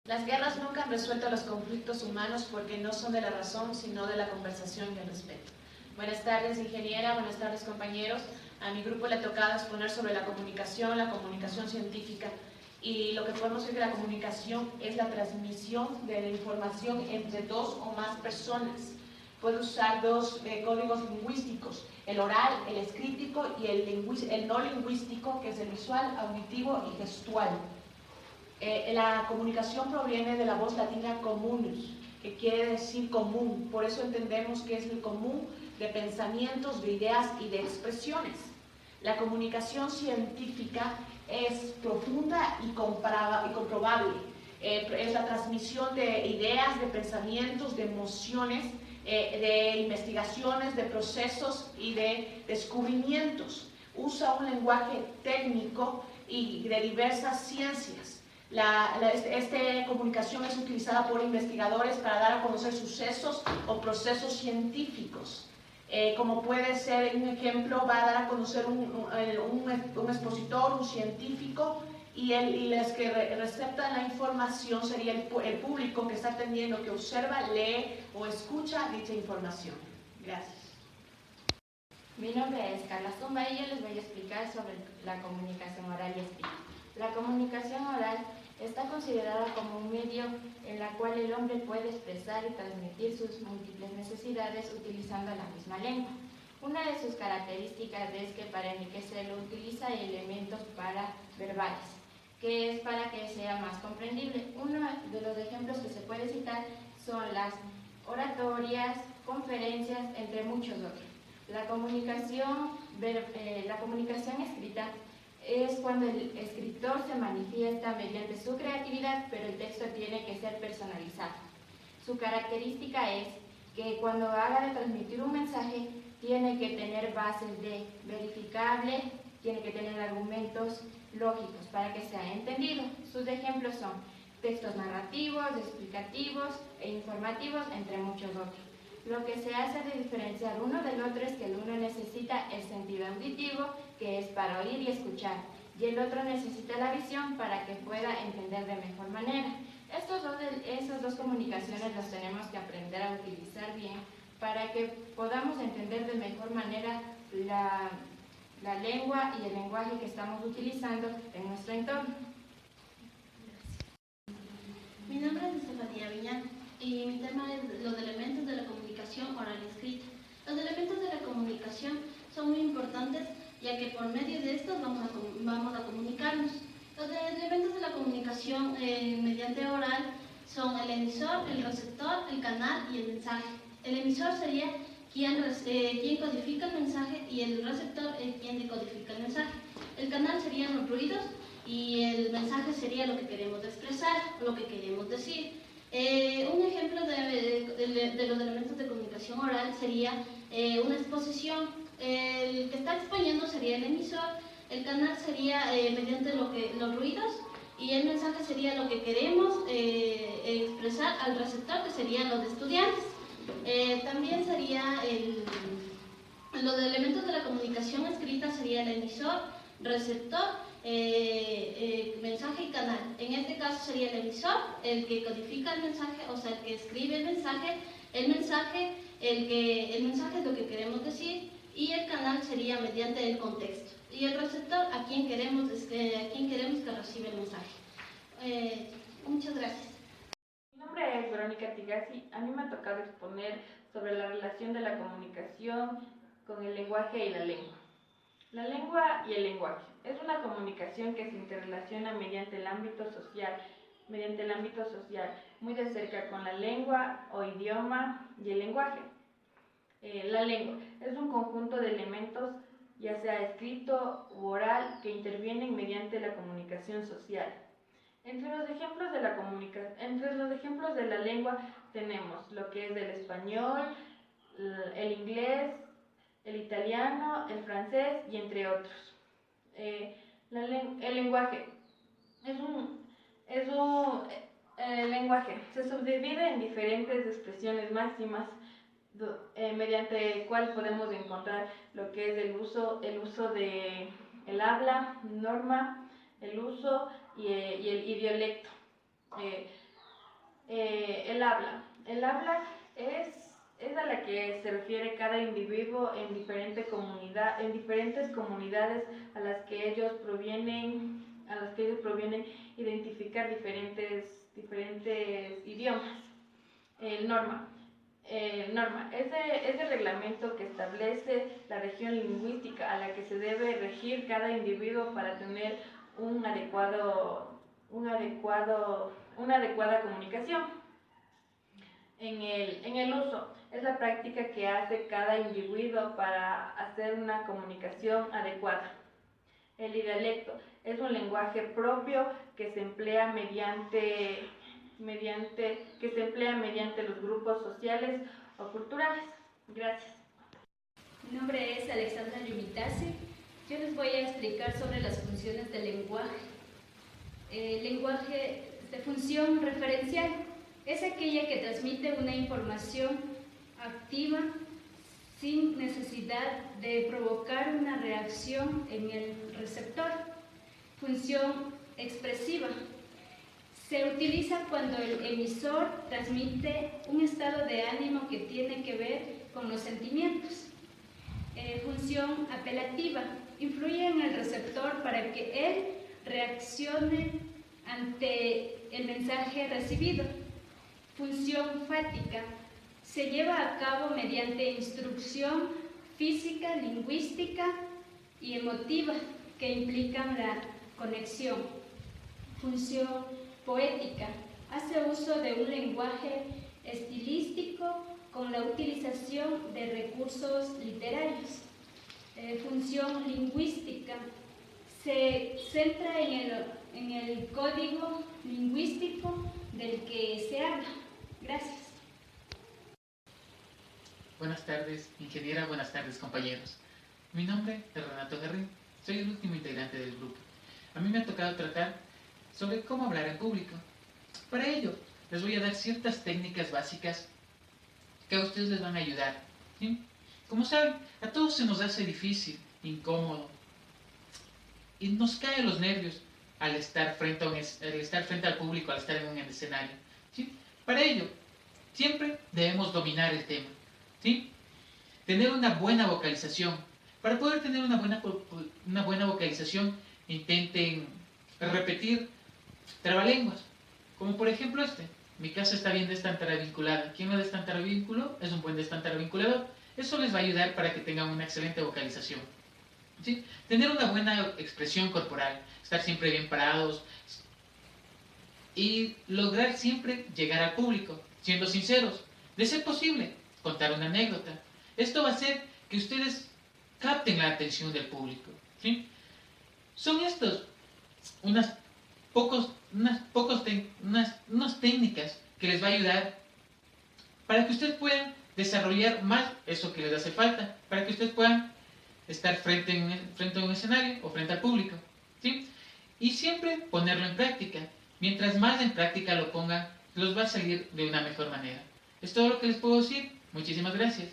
Las guerras nunca han resuelto los conflictos humanos porque no son de la razón, sino de la conversación y el respeto. Buenas tardes, ingeniera, buenas tardes, compañeros. A mi grupo le ha tocado exponer sobre la comunicación científica, y lo que podemos decir que la comunicación es la transmisión de la información entre dos o más personas. Puede usar dos códigos lingüísticos, el oral, el escrítico, y el no lingüístico, que es el visual, auditivo y gestual. La comunicación proviene de la voz latina communus, que quiere decir común. Por eso entendemos que es el común de pensamientos, de ideas y de expresiones. La comunicación científica es profunda y comprobable. Es la transmisión de ideas, de pensamientos, de emociones, de investigaciones, de procesos y de descubrimientos. Usa un lenguaje técnico y de diversas ciencias. Esta comunicación es utilizada por investigadores para dar a conocer sucesos o procesos científicos. Como puede ser, un ejemplo, va a dar a conocer un expositor, un científico, y los que receptan la información sería el público que está atendiendo, que observa, lee o escucha dicha información. Gracias. Mi nombre es Carla Zumba y yo les voy a explicar sobre la comunicación oral y escrita. La comunicación oral está considerada como un medio en la cual el hombre puede expresar y transmitir sus múltiples necesidades utilizando la misma lengua. Una de sus características es que para enriquecerlo utiliza elementos paraverbales, que es para que sea más comprendible. Uno de los ejemplos que se puede citar son las oratorias, conferencias, entre muchos otros. La comunicación escrita es cuando el escritor se manifiesta mediante su creatividad, pero el texto tiene que ser personalizado. Su característica es que cuando haga de transmitir un mensaje, tiene que tener bases de verificable, tiene que tener argumentos lógicos para que sea entendido. Sus ejemplos son textos narrativos, explicativos e informativos, entre muchos otros. Lo que se hace de diferenciar uno del otro es que el uno necesita el sentido auditivo, que es para oír y escuchar, y el otro necesita la visión para que pueda entender de mejor manera. Esas dos comunicaciones las tenemos que aprender a utilizar bien para que podamos entender de mejor manera la lengua y el lenguaje que estamos utilizando en nuestro entorno. Mi nombre es Estefanía Viñán y mi tema es los elementos de la comunicación oral y escrita. Los elementos de la comunicación son muy importantes, ya que por medio de estos vamos a comunicarnos. Los elementos de la comunicación mediante oral son el emisor, el receptor, el canal y el mensaje. El emisor sería quien codifica el mensaje y el receptor es quien decodifica el mensaje. El canal serían los ruidos y el mensaje sería lo que queremos expresar, lo que queremos decir. Un ejemplo de los elementos de comunicación oral sería una exposición. El que está exponiendo sería el emisor, el canal sería mediante los ruidos, y el mensaje sería lo que queremos expresar al receptor, que serían los estudiantes. También sería los elementos de la comunicación escrita sería el emisor, receptor, mensaje y canal. En este caso sería el emisor, el que codifica el mensaje, o sea, el que escribe el mensaje el mensaje es lo que queremos decir, y el canal sería mediante el contexto, y el receptor a quien queremos que reciba el mensaje. Muchas gracias. Mi nombre es Verónica Tigasi. A mí me ha tocado exponer sobre la relación de la comunicación con el lenguaje y la lengua. La lengua y el lenguaje es una comunicación que se interrelaciona mediante el ámbito social, muy de cerca con la lengua o idioma y el lenguaje. La lengua es un conjunto de elementos, ya sea escrito u oral, que intervienen mediante la comunicación social. Entre los ejemplos de la lengua tenemos lo que es el español, el inglés, el italiano, el francés y entre otros. El lenguaje el lenguaje se subdivide en diferentes expresiones máximas, mediante el cual podemos encontrar lo que es el uso de el habla, norma, el uso y el idiolecto. El habla. El habla es a la que se refiere cada individuo en diferentes comunidades a las que ellos provienen, identificar diferentes idiomas. Norma. Norma es el reglamento que establece la región lingüística a la que se debe regir cada individuo para tener una adecuada comunicación. En el uso, es la práctica que hace cada individuo para hacer una comunicación adecuada. El dialecto es un lenguaje propio que se emplea mediante los grupos sociales o culturales. Gracias. Mi nombre es Alexandra Yumitasi. Yo les voy a explicar sobre las funciones del lenguaje. El lenguaje de función referencial es aquella que transmite una información activa sin necesidad de provocar una reacción en el receptor. Función expresiva. Se utiliza cuando el emisor transmite un estado de ánimo que tiene que ver con los sentimientos. Función apelativa. Influye en el receptor para que él reaccione ante el mensaje recibido. Función fática. Se lleva a cabo mediante instrucción física, lingüística y emotiva que implican la conexión. Función poética. Hace uso de un lenguaje estilístico con la utilización de recursos literarios. Función lingüística. Se centra en el código lingüístico del que se habla. Gracias. Buenas tardes, ingeniera. Buenas tardes, compañeros. Mi nombre es Renato Guerrero. Soy el último integrante del grupo. A mí me ha tocado tratar sobre cómo hablar en público. Para ello, les voy a dar ciertas técnicas básicas que a ustedes les van a ayudar. ¿Sí? Como saben, a todos se nos hace difícil, incómodo, y nos caen los nervios al estar frente al público, al estar en un escenario. ¿Sí? Para ello, siempre debemos dominar el tema. ¿Sí? Tener una buena vocalización. Para poder tener una buena vocalización, intenten repetir trabalenguas. Como por ejemplo este. Mi casa está bien destartavinculada. ¿Quién no destartavinculó? Es un buen destartavinculador. Eso les va a ayudar para que tengan una excelente vocalización. ¿Sí? Tener una buena expresión corporal. Estar siempre bien parados. Y lograr siempre llegar al público, siendo sinceros. De ser posible, contar una anécdota. Esto va a hacer que ustedes capten la atención del público. ¿Sí? Son estos unas técnicas que les va a ayudar para que ustedes puedan desarrollar más eso que les hace falta, para que ustedes puedan estar frente a un escenario o frente al público. ¿Sí? Y siempre ponerlo en práctica. Mientras más en práctica lo pongan, los va a salir de una mejor manera. Es todo lo que les puedo decir. Muchísimas gracias.